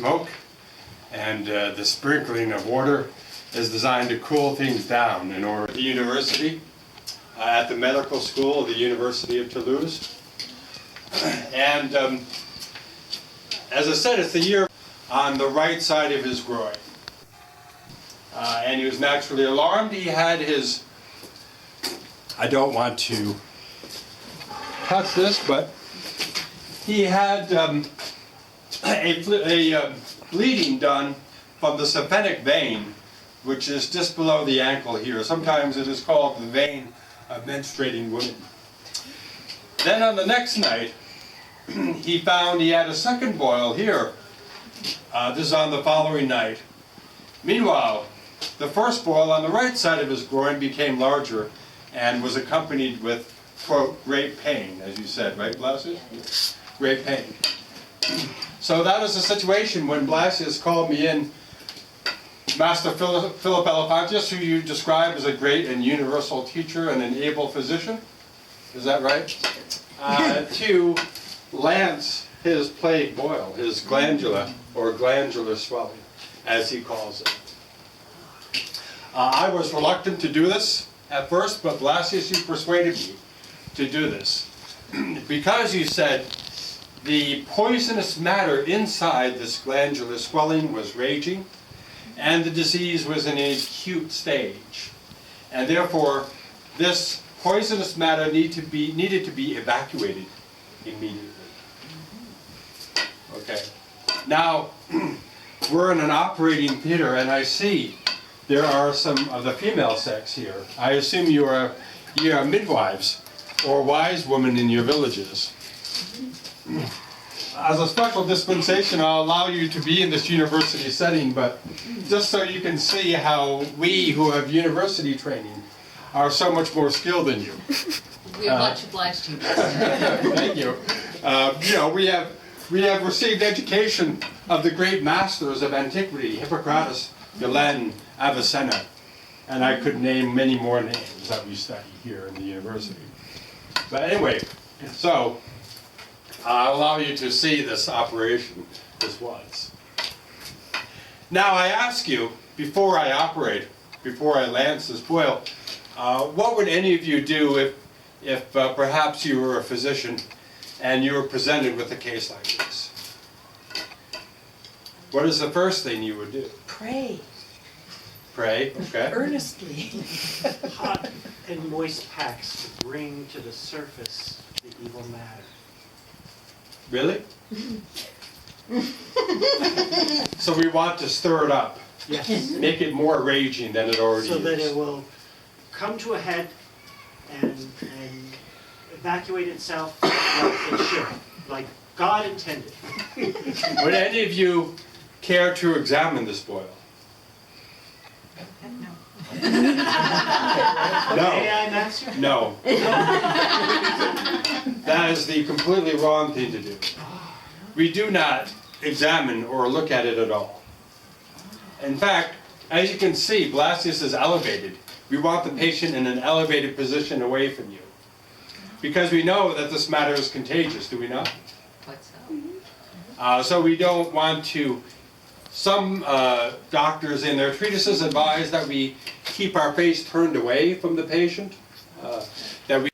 smoke, and the sprinkling of water is designed to cool things down in order. The university, at the medical school of the University of Toulouse. And as I said, it's the year on the right side of his groin. And he was naturally alarmed. He had his, I don't want to touch this, but he had a bleeding done from the saphenous vein, which is just below the ankle here. Sometimes it is called the vein of menstruating women. Then on the next night, he found he had a second boil here. This is on the following night. Meanwhile, the first boil on the right side of his groin became larger and was accompanied with, quote, great pain, as you said, right, Blasius? Great pain. So that was the situation when Blasius called me in. Master Philip Elephantis, who you describe as a great and universal teacher and an able physician, is that right? To lance his plague boil, his glandula, or glandular swelling, as he calls it. I was reluctant to do this at first, but Blasius, you persuaded me to do this. Because you said the poisonous matter inside this glandular swelling was raging, and the disease was in an acute stage. And therefore, this poisonous matter needed to be evacuated immediately. Okay. Now, we're in an operating theater, and I see there are some of the female sex here. I assume you are midwives or wise women in your villages. As a special dispensation, I'll allow you to be in this university setting, but just so you can see how we who have university training are so much more skilled than you. We are much obliged to you. Thank you. We have received education of the great masters of antiquity, Hippocrates, Galen, Avicenna, and I could name many more names that we study here in the university. But anyway, so I'll allow you to see this operation as was. Now I ask you, before I operate, before I lance this boil, what would any of you do if perhaps you were a physician and you were presented with a case like this? What is the first thing you would do? Pray. Pray, okay. Earnestly. Hot and moist packs to bring to the surface the evil matter. Really? So we want to stir it up. Yes. Make it more raging than it already is. So that it will come to a head and evacuate itself like it should, like God intended. Would any of you care to examine this boil? May I, Master? No. That is the completely wrong thing to do. We do not examine or look at it at all. In fact, as you can see, Blasius is elevated. We want the patient in an elevated position away from you. Because we know that this matter is contagious, do we not? Quite so. So we don't want to, some doctors in their treatises advise that we keep our face turned away from the patient, that we